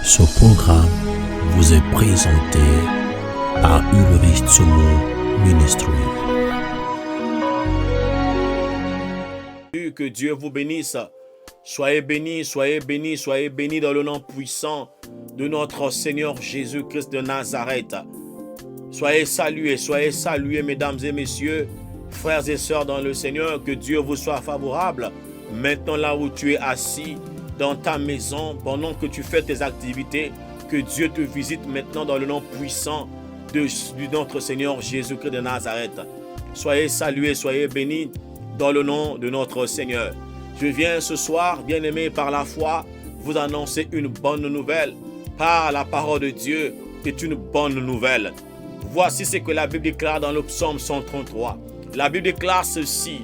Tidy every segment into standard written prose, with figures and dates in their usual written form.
Ce programme vous est présenté par Ulrich Tsumo Ministry. Que Dieu vous bénisse. Soyez bénis, soyez bénis, soyez bénis dans le nom puissant de notre Seigneur Jésus-Christ de Nazareth. Soyez salués, mesdames et messieurs, frères et sœurs dans le Seigneur. Que Dieu vous soit favorable. Maintenant, là où tu es assis, dans ta maison, pendant que tu fais tes activités, que Dieu te visite maintenant dans le nom puissant de notre Seigneur Jésus-Christ de Nazareth. Soyez salués, soyez bénis dans le nom de notre Seigneur. Je viens ce soir, bien-aimés par la foi, vous annoncer une bonne nouvelle. Par la parole de Dieu, c'est une bonne nouvelle. Voici ce que la Bible déclare dans le psaume 133. La Bible déclare ceci.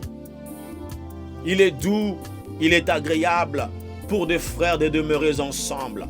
Il est doux, il est agréable pour des frères de demeurer ensemble.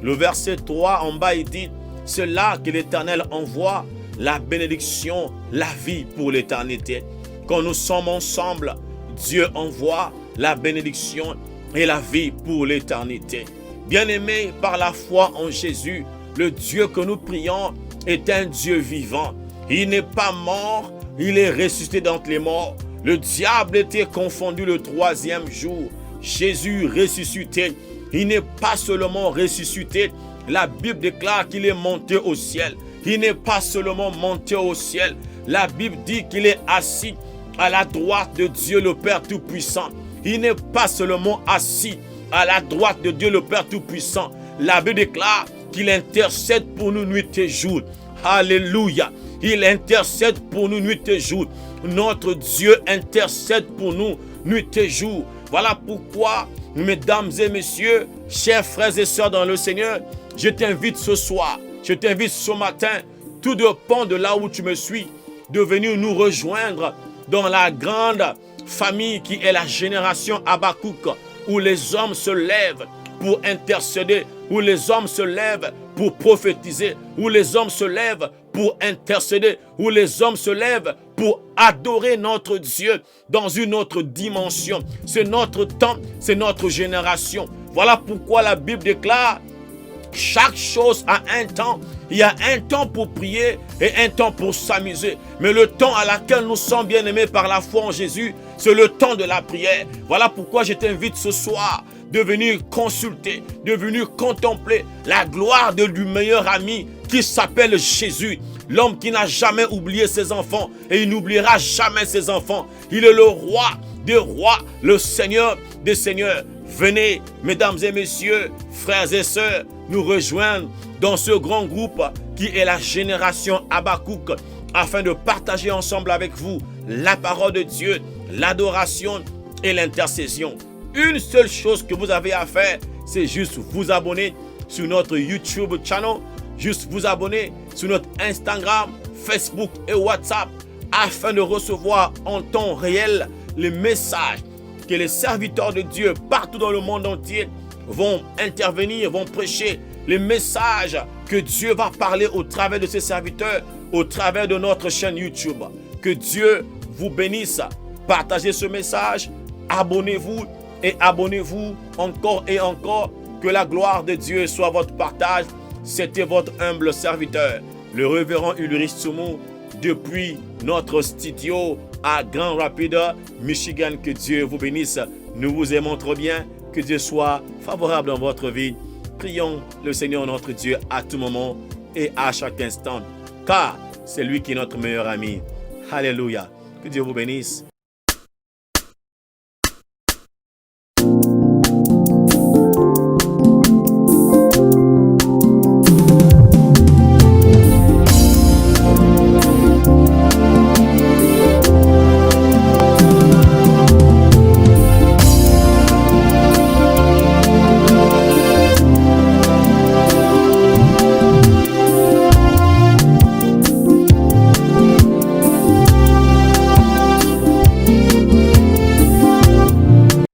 Le verset 3 en bas, il dit, c'est là que l'Éternel envoie la bénédiction, la vie pour l'éternité. Quand nous sommes ensemble, Dieu envoie la bénédiction et la vie pour l'éternité. Bien-aimés par la foi en Jésus, le Dieu que nous prions est un Dieu vivant. Il n'est pas mort, il est ressuscité d'entre les morts. Le diable était confondu le troisième jour. Jésus ressuscité. Il n'est pas seulement ressuscité. La Bible déclare qu'il est monté au ciel. Il n'est pas seulement monté au ciel. La Bible dit qu'il est assis à la droite de Dieu le Père Tout-Puissant. Il n'est pas seulement assis à la droite de Dieu le Père Tout-Puissant. La Bible déclare qu'il intercède pour nous nuit et jour. Alléluia. Il intercède pour nous nuit et jour. Notre Dieu intercède pour nous nuit et jour. Voilà pourquoi, mesdames et messieurs, chers frères et sœurs dans le Seigneur, je t'invite ce soir, je t'invite ce matin, tout dépend de là où tu me suis, de venir nous rejoindre dans la grande famille qui est la génération Habakkuk, où les hommes se lèvent pour intercéder, où les hommes se lèvent pour prophétiser, où les hommes se lèvent pour intercéder, où les hommes se lèvent pour adorer notre Dieu dans une autre dimension. C'est notre temps, c'est notre génération. Voilà pourquoi la Bible déclare chaque chose a un temps. Il y a un temps pour prier et un temps pour s'amuser. Mais le temps à laquelle nous sommes bien-aimés par la foi en Jésus, c'est le temps de la prière. Voilà pourquoi je t'invite ce soir de venir consulter, de venir contempler la gloire du meilleur ami qui s'appelle Jésus. L'homme qui n'a jamais oublié ses enfants et il n'oubliera jamais ses enfants. Il est le roi des rois, le Seigneur des seigneurs. Venez, mesdames et messieurs, frères et sœurs, nous rejoindre dans ce grand groupe qui est la génération Habakkuk, afin de partager ensemble avec vous la parole de Dieu, l'adoration et l'intercession. Une seule chose que vous avez à faire, c'est juste vous abonner sur notre YouTube channel, juste vous abonner sur notre Instagram, Facebook et WhatsApp, afin de recevoir en temps réel les messages que les serviteurs de Dieu partout dans le monde entier vont intervenir, vont prêcher, les messages que Dieu va parler au travers de ses serviteurs, au travers de notre chaîne YouTube. Que Dieu vous bénisse. Partagez ce message, abonnez-vous et abonnez-vous encore et encore. Que la gloire de Dieu soit votre partage. C'était votre humble serviteur, le révérend Ulrich Tsumo, depuis notre studio à Grand Rapids, Michigan. Que Dieu vous bénisse. Nous vous aimons trop bien. Que Dieu soit favorable dans votre vie. Prions le Seigneur notre Dieu à tout moment et à chaque instant, car c'est lui qui est notre meilleur ami. Alléluia. Que Dieu vous bénisse.